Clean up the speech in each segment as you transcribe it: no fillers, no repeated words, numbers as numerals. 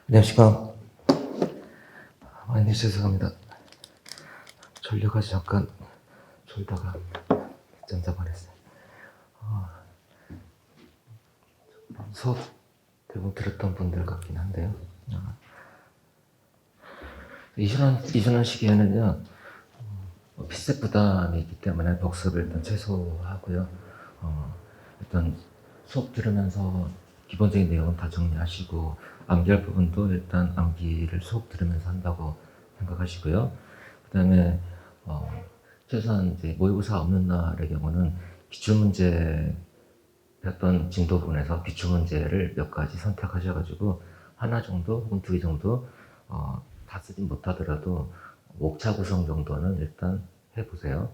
안녕하십니까. 많이 죄송합니다. 졸려가지고 잠깐 졸다가 늦잠 자버렸어요. 수업 대부분 들었던 분들 같긴 한데요. 이전한 시기에는요, 필세 부담이 있기 때문에 복습을 일단 최소화하고요. 일단 수업 들으면서 기본적인 내용은 다 정리하시고, 암기할 부분도 일단 암기를 수업 들으면서 한다고 생각하시고요. 그 다음에, 최소한 이제 모의고사 없는 날의 경우는 기출문제 어떤 진도 부분에서 기출문제를 몇 가지 선택하셔가지고 하나 정도 혹은 두 개 정도 다 쓰진 못하더라도 목차 구성 정도는 일단 해보세요.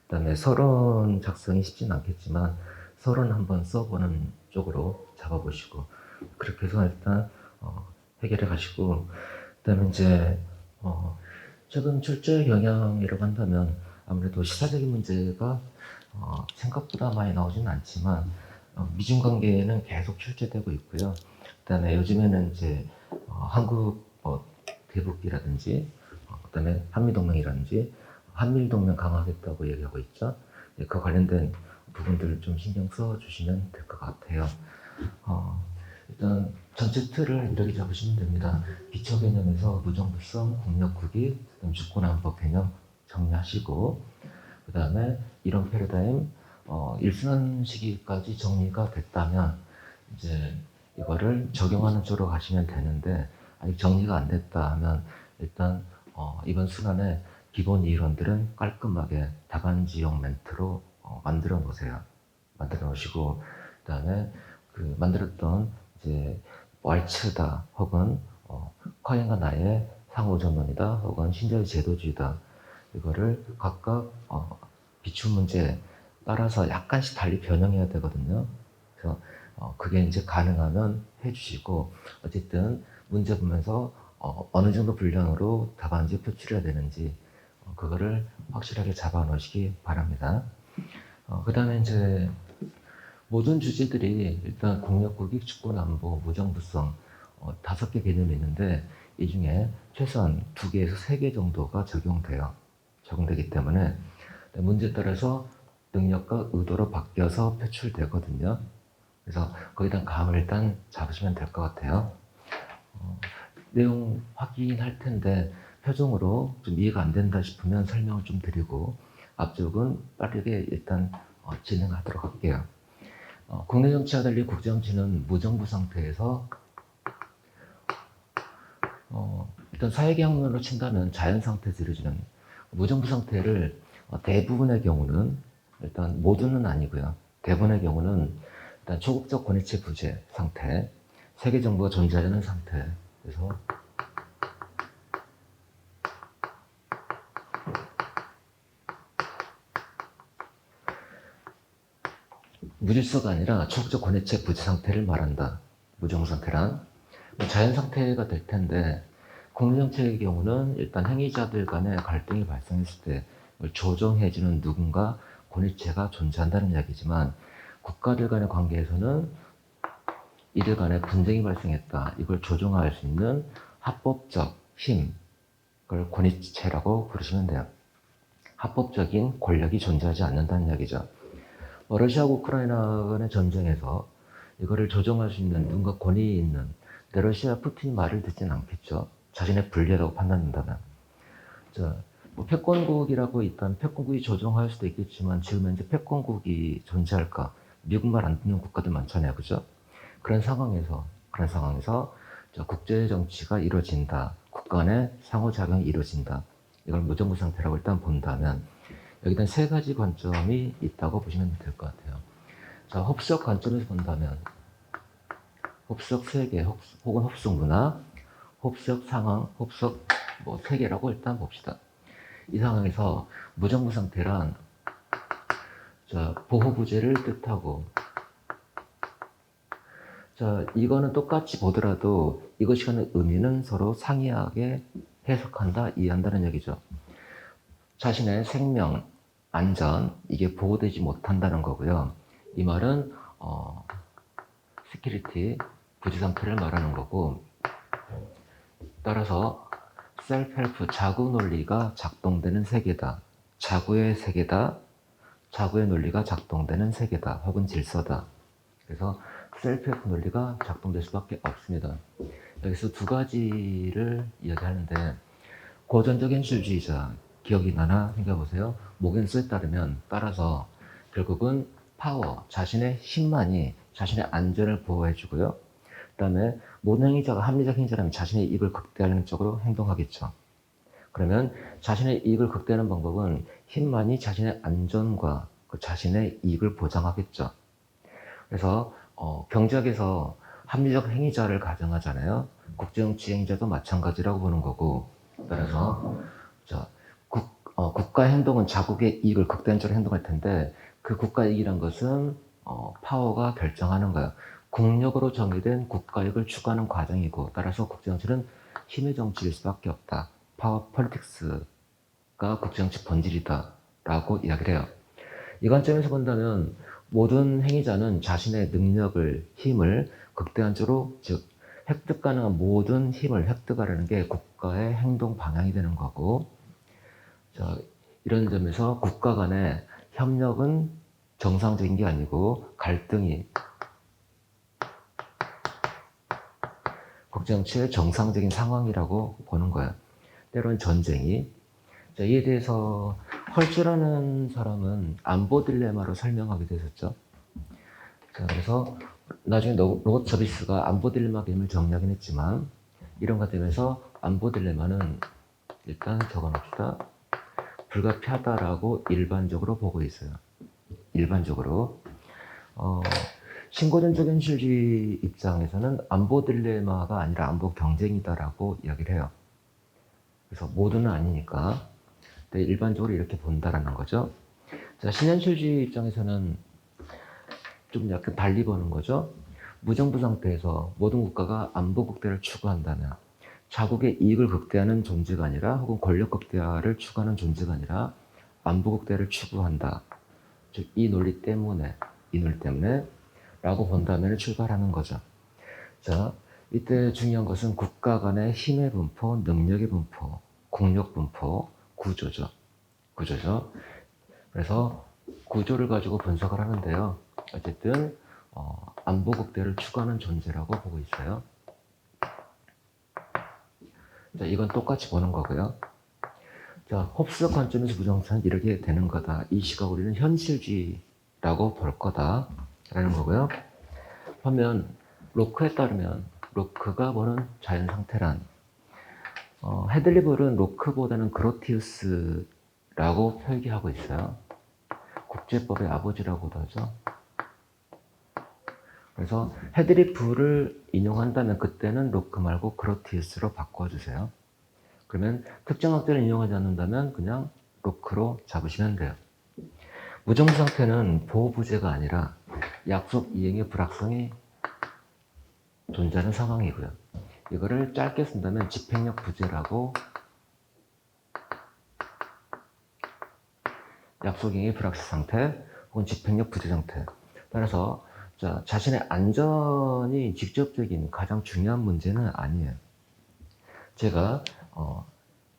그 다음에 서론 작성이 쉽진 않겠지만 서론 한번 써보는 쪽으로 잡아보시고 그렇게 해서 일단 해결해 가시고 그 다음에 이제 최근 출제 경향이라고 한다면 아무래도 시사적인 문제가 생각보다 많이 나오지는 않지만 미중 관계는 계속 출제되고 있고요. 그다음에 요즘에는 이제 한국 대북이라든지 그다음에 한미동맹이라든지 한미동맹 강화하겠다고 얘기하고 있죠. 그 관련된 부분들을 좀 신경 써 주시면 될 것 같아요. 일단 전체 틀을 이렇게 잡으시면 됩니다. 기초 개념에서 무정부성, 공력국익, 주권안법 개념 정리하시고 그 다음에 이론 패러다임 일순환 시기까지 정리가 됐다면 이제 이거를 적용하는 쪽으로 가시면 되는데 아직 정리가 안 됐다 하면 일단 이번 순환에 기본 이론들은 깔끔하게 답안지용 멘트로 만들어 놓으세요. 만들어 놓으시고 그 다음에 그 만들었던 이제 왈츠다 혹은 커인과 나의 상호전론이다 혹은 신자유 제도주의다 이거를 각각 기출문제 따라서 약간씩 달리 변형해야 되거든요. 그래서 그게 이제 가능하면 해주시고 어쨌든 문제 보면서 어느 정도 분량으로 답안지 표출해야 되는지 그거를 확실하게 잡아 놓으시기 바랍니다. 그 다음에 이제 모든 주제들이 일단 공력국익, 주권안보, 무정부성 5개 개념이 있는데 이 중에 최소한 2개에서 3개 정도가 적용되기 때문에 문제에 따라서 능력과 의도로 바뀌어서 표출되거든요. 그래서 거기에 대한 감을 일단 잡으시면 될 것 같아요. 내용 확인할 텐데 표정으로 좀 이해가 안 된다 싶으면 설명을 좀 드리고 앞쪽은 빠르게 일단 진행하도록 할게요. 국내 정치와 달리 국제정치는 무정부 상태에서 일단 사회경으로 친다면 자연 상태에서 이루어지는 무정부 상태를 대부분의 경우는 일단 모두는 아니고요. 대부분의 경우는 일단 초국적 권위체 부재 상태, 세계 정부가 존재하지 않는 상태. 그래서 무질서가 아니라 초국적 권위체 부재 상태를 말한다. 무정부 상태란 자연 상태가 될 텐데 국내 정책의 경우는 일단 행위자들 간의 갈등이 발생했을 때 조정해주는 누군가 권위체가 존재한다는 이야기지만 국가들 간의 관계에서는 이들 간에 분쟁이 발생했다. 이걸 조정할 수 있는 합법적 힘, 그걸 권위체라고 부르시면 돼요. 합법적인 권력이 존재하지 않는다는 이야기죠. 러시아하고 우크라이나 간의 전쟁에서 이거를 조정할 수 있는 누군가 권위 있는 러시아 푸틴이 말을 듣진 않겠죠. 자신의 불리하다고 판단된다면. 자, 뭐 패권국이라고 있다면 패권국이 조정할 수도 있겠지만 지금 현재 패권국이 존재할까? 미국 말 안 듣는 국가들 많잖아요. 그죠? 그런 상황에서 국제 정치가 이루어진다. 국가 간의 상호작용이 이루어진다. 이걸 무정부 상태라고 일단 본다면 여기다 3가지 관점이 있다고 보시면 될 것 같아요. 자, 흡수적 관점에서 본다면 흡수적 세계 혹은 흡수적 문화, 흡수적 상황, 흡수적 세계라고 일단 봅시다. 이 상황에서 무정부 상태란 보호부재를 뜻하고 자, 이거는 똑같이 보더라도 이것이 하는 의미는 서로 상이하게 해석한다, 이해한다는 얘기죠. 자신의 생명, 안전, 이게 보호되지 못한다는 거고요. 이 말은 시큐리티, 부지 상태를 말하는 거고 따라서 셀프-헬프 자구 논리가 작동되는 세계다. 자구의 세계다. 자구의 논리가 작동되는 세계다. 혹은 질서다. 그래서 셀프-헬프 논리가 작동될 수밖에 없습니다. 여기서 두 가지를 이야기하는데, 고전적 현실주의자 기억이 나나 생각해보세요. 모겐스에 따르면 따라서 결국은 파워, 자신의 힘만이 자신의 안전을 보호해주고요. 그 다음에 모든 행위자가 합리적 행위자라면 자신의 이익을 극대화하는 쪽으로 행동하겠죠. 그러면 자신의 이익을 극대화하는 방법은 힘만이 자신의 안전과 그 자신의 이익을 보장하겠죠. 그래서 경제학에서 합리적 행위자를 가정하잖아요. 국제정치 행위자도 마찬가지라고 보는 거고, 따라서 국가의 행동은 자국의 이익을 극단적으로 행동할 텐데, 그 국가 이익이란 것은 파워가 결정하는 거예요. 국력으로 정의된 국가 이익을 추구하는 과정이고, 따라서 국제정치는 힘의 정치일 수밖에 없다. 파워 폴리틱스가 국제정치 본질이다 라고 이야기를 해요. 이 관점에서 본다면 모든 행위자는 자신의 능력을, 힘을 극대한적으로, 즉 획득 가능한 모든 힘을 획득하려는 게 국가의 행동 방향이 되는 거고, 이런 점에서 국가 간의 협력은 정상적인 게 아니고 갈등이 국제정치의 정상적인 상황이라고 보는 거예요. 때로는 전쟁이. 이에 대해서 헐츠라는 사람은 안보 딜레마로 설명하기도 했었죠. 그래서 나중에 로버트 저비스가 안보 딜레마 개념을 정리하긴 했지만, 이런 것 때문에서 안보 딜레마는 일단 적어놓읍시다. 불가피하다라고 일반적으로 보고 있어요. 일반적으로. 신고전적 현실주의 입장에서는 안보 딜레마가 아니라 안보 경쟁이다라고 이야기를 해요. 그래서 모두는 아니니까 일반적으로 이렇게 본다라는 거죠. 신현실주의 입장에서는 좀 약간 달리 보는 거죠. 무정부 상태에서 모든 국가가 안보 극대화를 추구한다면 자국의 이익을 극대화하는 존재가 아니라, 혹은 권력 극대화를 추구하는 존재가 아니라 안보 극대화를 추구한다. 즉 이 논리 때문에 라고 본다면 출발하는 거죠. 자, 이때 중요한 것은 국가 간의 힘의 분포, 능력의 분포, 국력 분포, 구조죠. 그래서 구조를 가지고 분석을 하는데요. 어쨌든 안보 극대화를 추구하는 존재라고 보고 있어요. 자, 이건 똑같이 보는 거고요. 자, 홉스적 관점에서 부정사는 이렇게 되는 거다. 이 시각 우리는 현실주의라고 볼 거다라는 거고요. 반면 로크에 따르면 로크가 보는 자연 상태란, 헤들리볼은 로크보다는 그로티우스라고 표기하고 있어요. 국제법의 아버지라고도 하죠. 그래서 헤드리프를 인용한다면 그때는 로크 말고 그로티우스로 바꿔주세요. 그러면 특정 학자를 인용하지 않는다면 그냥 로크로 잡으시면 돼요. 무정부 상태는 보호부재가 아니라 약속 이행의 불확성이 존재하는 상황이고요. 이거를 짧게 쓴다면 집행력 부재라고, 약속 이행의 불확실 상태 혹은 집행력 부재 상태. 따라서 자신의 안전이 직접적인 가장 중요한 문제는 아니에요. 제가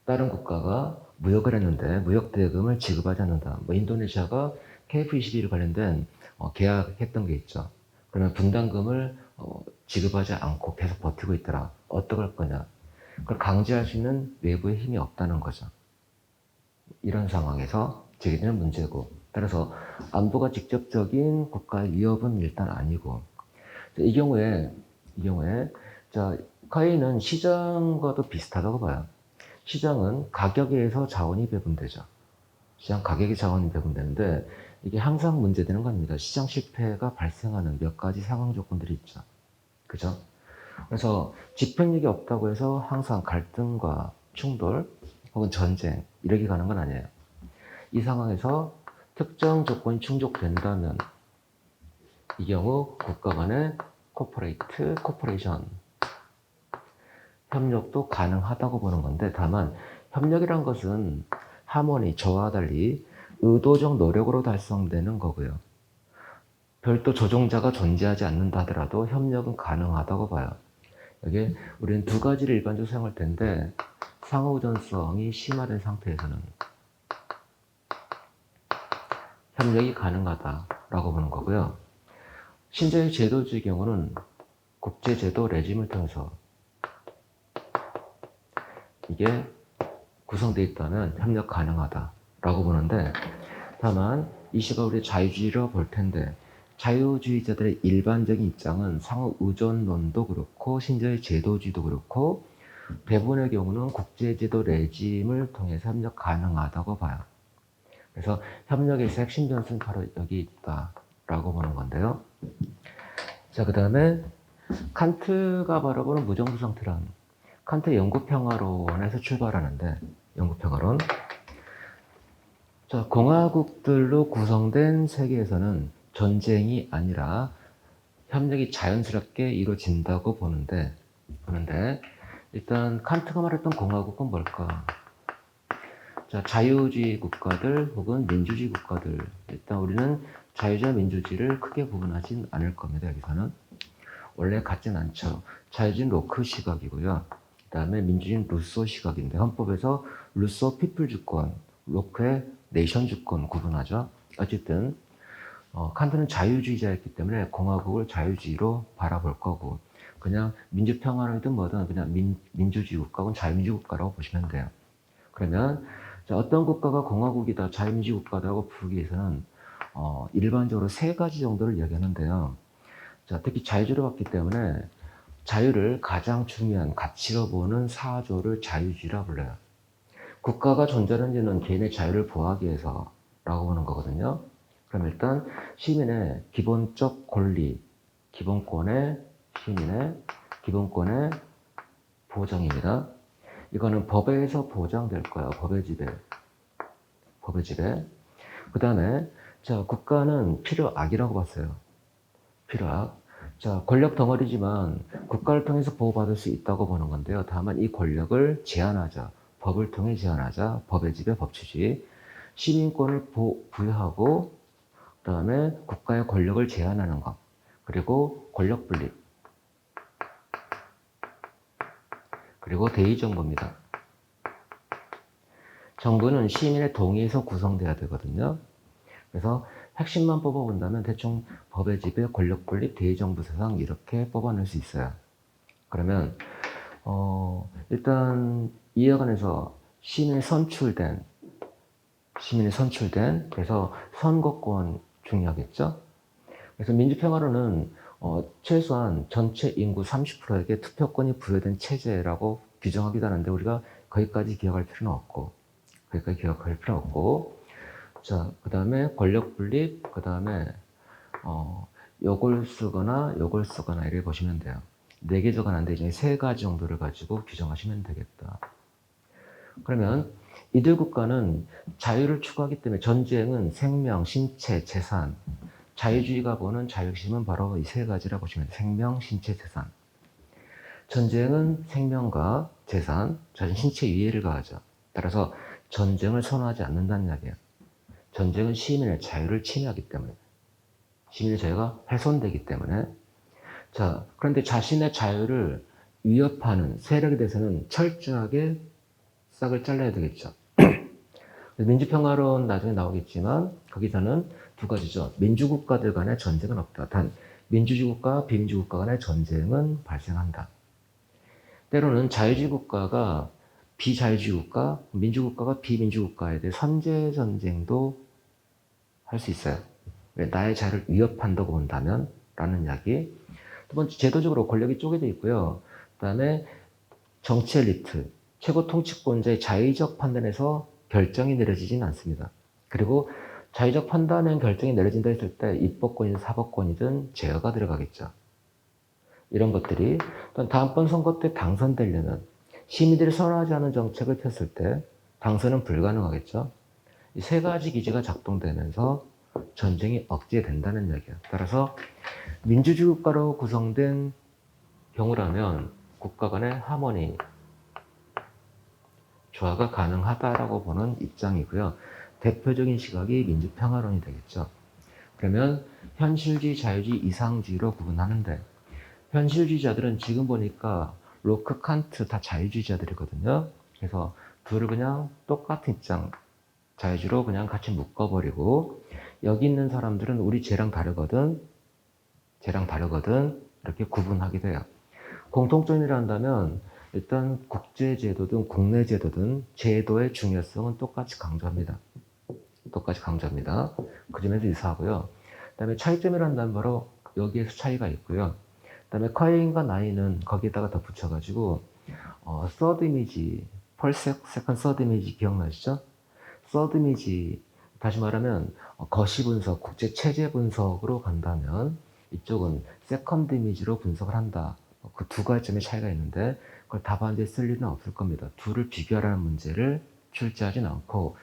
다른 국가가 무역을 했는데 무역 대금을 지급하지 않는다. 인도네시아가 KF21 관련된 계약했던 게 있죠. 그러면 분담금을 지급하지 않고 계속 버티고 있더라. 어떡할 거냐. 그걸 강제할 수 있는 외부의 힘이 없다는 거죠. 이런 상황에서 제기되는 문제고, 따라서 안보가 직접적인 국가의 위협은 일단 아니고, 이 경우에 카이는 시장과도 비슷하다고 봐요. 시장은 가격에 의해서 자원이 배분되죠. 시장 가격의 자원이 배분되는데 이게 항상 문제되는 겁니다. 시장 실패가 발생하는 몇 가지 상황 조건들이 있죠. 그죠? 그래서 집행력이 없다고 해서 항상 갈등과 충돌 혹은 전쟁 이렇게 가는 건 아니에요. 이 상황에서 특정 조건이 충족된다면 이 경우 국가 간의 코퍼레이션 협력도 가능하다고 보는 건데, 다만 협력이란 것은 하모니, 저와 달리 의도적 노력으로 달성되는 거고요. 별도 조종자가 존재하지 않는다 하더라도 협력은 가능하다고 봐요. 이게 우리는 두 가지를 일반적으로 사용할 텐데 상호우전성이 심화된 상태에서는 협력이 가능하다라고 보는 거고요. 신자유주의 제도주의 경우는 국제제도 레짐을 통해서 이게 구성되어 있다면 협력 가능하다라고 보는데, 다만 이 시각 우리 자유주의로 볼 텐데 자유주의자들의 일반적인 입장은 상호 의존론도 그렇고 신자유주의 제도주의도 그렇고 대부분의 경우는 국제제도 레짐을 통해서 협력 가능하다고 봐요. 그래서 협력에서 핵심 변수는 바로 여기 있다라고 보는 건데요. 자, 그 다음에 칸트가 바라보는 무정부 상태란, 칸트의 영구평화론에서 출발하는데, 영구평화론. 자, 공화국들로 구성된 세계에서는 전쟁이 아니라 협력이 자연스럽게 이루어진다고 보는데 일단 칸트가 말했던 공화국은 뭘까? 자, 자유주의 국가들 혹은 민주주의 국가들. 일단 우리는 자유주의와 민주주의를 크게 구분하진 않을 겁니다. 여기서는 원래 같진 않죠. 자유주의는 로크 시각이고요. 그 다음에 민주주의는 루소 시각인데, 헌법에서 루소 피플 주권, 로크의 네이션 주권 구분하죠. 어쨌든 칸트는 자유주의자였기 때문에 공화국을 자유주의로 바라볼 거고, 그냥 민주평화론이든 뭐든 그냥 민주주의 국가 혹은 자유민주 국가라고 보시면 돼요. 그러면 자, 어떤 국가가 공화국이다, 자유민주 국가라고 부르기 위해서는 일반적으로 세 가지 정도를 이야기하는데요. 자, 특히 자유주의를 봤기 때문에 자유를 가장 중요한 가치로 보는 사조를 자유주의라 불러요. 국가가 존재하는지는 개인의 자유를 보호하기 위해서라고 보는 거거든요. 그럼 일단 시민의 기본적 권리, 시민의 기본권의 보장입니다. 이거는 법에서 보장될 거예요. 법의 지배. 그 다음에 자, 국가는 필요악이라고 봤어요. 필요악. 자, 권력 덩어리지만 국가를 통해서 보호받을 수 있다고 보는 건데요. 다만 이 권력을 제한하자. 법을 통해 제한하자. 법의 지배, 법치주의. 시민권을 부여하고, 그 다음에 국가의 권력을 제한하는 것. 그리고 권력 분립. 그리고 대의정부입니다. 정부는 시민의 동의에서 구성돼야 되거든요. 그래서 핵심만 뽑아본다면 대충 법의 지배, 권력 분립, 대의정부 세상 이렇게 뽑아낼 수 있어요. 그러면 일단 이해관에서 시민이 선출된 그래서 선거권 중요하겠죠. 그래서 민주평화론은 최소한 전체 인구 30%에게 투표권이 부여된 체제라고 규정하기도 하는데 우리가 거기까지 기억할 필요는 없고, 자, 그 다음에 권력 분립, 그 다음에 요걸 쓰거나 이렇게 보시면 돼요. 4개 적어놨는데 이제 3가지 정도를 가지고 규정하시면 되겠다. 그러면 이들 국가는 자유를 추구하기 때문에 전쟁은 생명, 신체, 재산, 자유주의가 보는 자유심은 바로 이 3가지라고 보시면 돼요. 생명, 신체, 재산. 전쟁은 생명과 재산, 자신 신체 위해를 가하죠. 따라서 전쟁을 선호하지 않는다는 이야기예요. 전쟁은 시민의 자유를 침해하기 때문에, 시민의 자유가 훼손되기 때문에. 자, 그런데 자신의 자유를 위협하는 세력에 대해서는 철저하게 싹을 잘라야 되겠죠. 민주평화론 나중에 나오겠지만 거기서는 2가지죠. 민주국가들 간의 전쟁은 없다. 단 민주주의국가, 비민주국가 간의 전쟁은 발생한다. 때로는 자유주의 국가가 비자유주의 국가, 민주국가가 비민주국가에 대해 선제 전쟁도 할 수 있어요. 왜? 나의 자유를 위협한다고 본다면 라는 이야기. 2번째, 제도적으로 권력이 쪼개져 있고요. 그 다음에 정치 엘리트, 최고 통치권자의 자의적 판단에서 결정이 내려지지는 않습니다. 그리고 자의적 판단에 결정이 내려진다 했을 때 입법권이든 사법권이든 제어가 들어가겠죠. 이런 것들이 또 다음번 선거 때 당선되려면 시민들이 선호하지 않은 정책을 폈을 때 당선은 불가능하겠죠. 이 3가지 기제가 작동되면서 전쟁이 억제된다는 이야기예요. 따라서 민주주의 국가로 구성된 경우라면 국가 간의 하모니, 조화가 가능하다라고 보는 입장이고요. 대표적인 시각이 민주평화론이 되겠죠. 그러면 현실주의, 자유주의, 이상주의로 구분하는데 현실주의자들은 지금 보니까 로크, 칸트 다 자유주의자들이거든요. 그래서 둘을 그냥 똑같은 입장, 자유주의로 그냥 같이 묶어버리고, 여기 있는 사람들은 우리 쟤랑 다르거든, 이렇게 구분하게 돼요. 공통점이라 한다면 일단 국제제도든 국내제도든 제도의 중요성은 똑같이 강조합니다. 그 점에서 유사하고요. 그 다음에 차이점이라 한다면 바로 여기에서 차이가 있고요. 그 다음에 커인과 나이는 거기에다가 더 붙여가지고 서드 이미지, 세컨 서드 이미지 기억나시죠? 서드 이미지, 다시 말하면 거시 분석, 국제 체제 분석으로 간다면 이쪽은 세컨드 이미지로 분석을 한다. 그 두 가지 점의 차이가 있는데 그걸 답안지에 쓸 일은 없을 겁니다. 둘을 비교하라는 문제를 출제하진 않고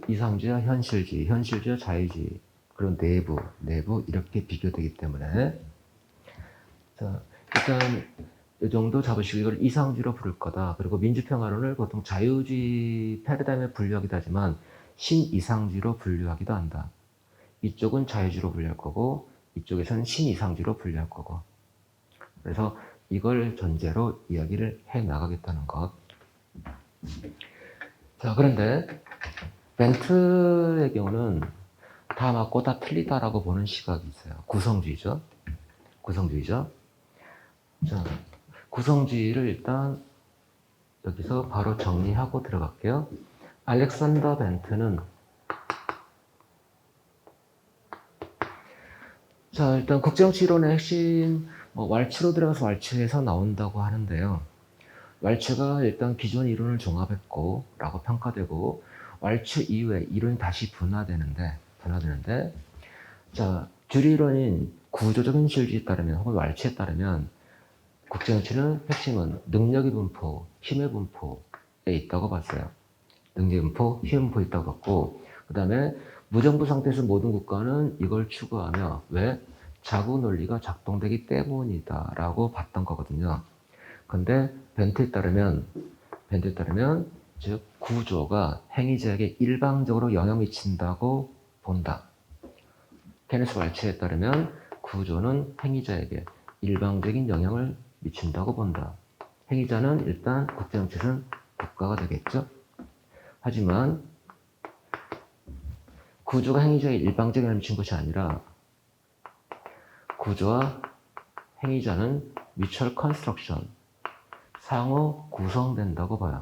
이상주의와 현실주의와 자유주의, 그리고 내부 이렇게 비교되기 때문에 자, 일단 이 정도 잡으시고 이걸 이상주의로 부를 거다. 그리고 민주평화론을 보통 자유주의 패러다임에 분류하기도 하지만 신이상주의로 분류하기도 한다. 이쪽은 자유주의로 분류할 거고 이쪽에서는 신이상주의로 분류할 거고. 그래서 이걸 전제로 이야기를 해 나가겠다는 것. 자, 그런데 벤트의 경우는 다 맞고 다 틀리다라고 보는 시각이 있어요. 구성주의죠. 자, 구성주의를 일단 여기서 바로 정리하고 들어갈게요. 알렉산더 벤트는 자, 일단 국제정치 이론의 핵심 왈츠로 들어가서 왈츠에서 나온다고 하는데요. 왈츠가 일단 기존 이론을 종합했고 라고 평가되고 왈츠 이후에 이론이 다시 분화되는데 자, 주류이론인 구조적 현실주의에 따르면 혹은 왈츠에 따르면 국제정치는 핵심은 능력의 분포, 힘의 분포에 있다고 봤어요. 능력의 분포, 힘의 분포에 있다고 봤고 그 다음에 무정부 상태에서 모든 국가는 이걸 추구하며 왜? 자국 논리가 작동되기 때문이다 라고 봤던 거거든요. 근데 벤트에 따르면 즉 구조가 행위자에게 일방적으로 영향 미친다고 본다. 케네스 왈츠에 따르면 구조는 행위자에게 일방적인 영향을 미친다고 본다. 행위자는 일단 국제정치는 국가가 되겠죠. 하지만 구조가 행위자에게 일방적인 영향을 미친 것이 아니라 구조와 행위자는 뮤추얼 컨스트럭션, 상호 구성된다고 봐요.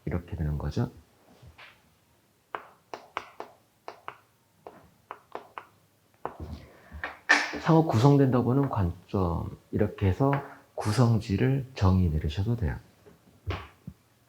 이렇게 되는 거죠. 상호 구성된다고 보는 관점, 이렇게 해서 구성지를 정의 내리셔도 돼요.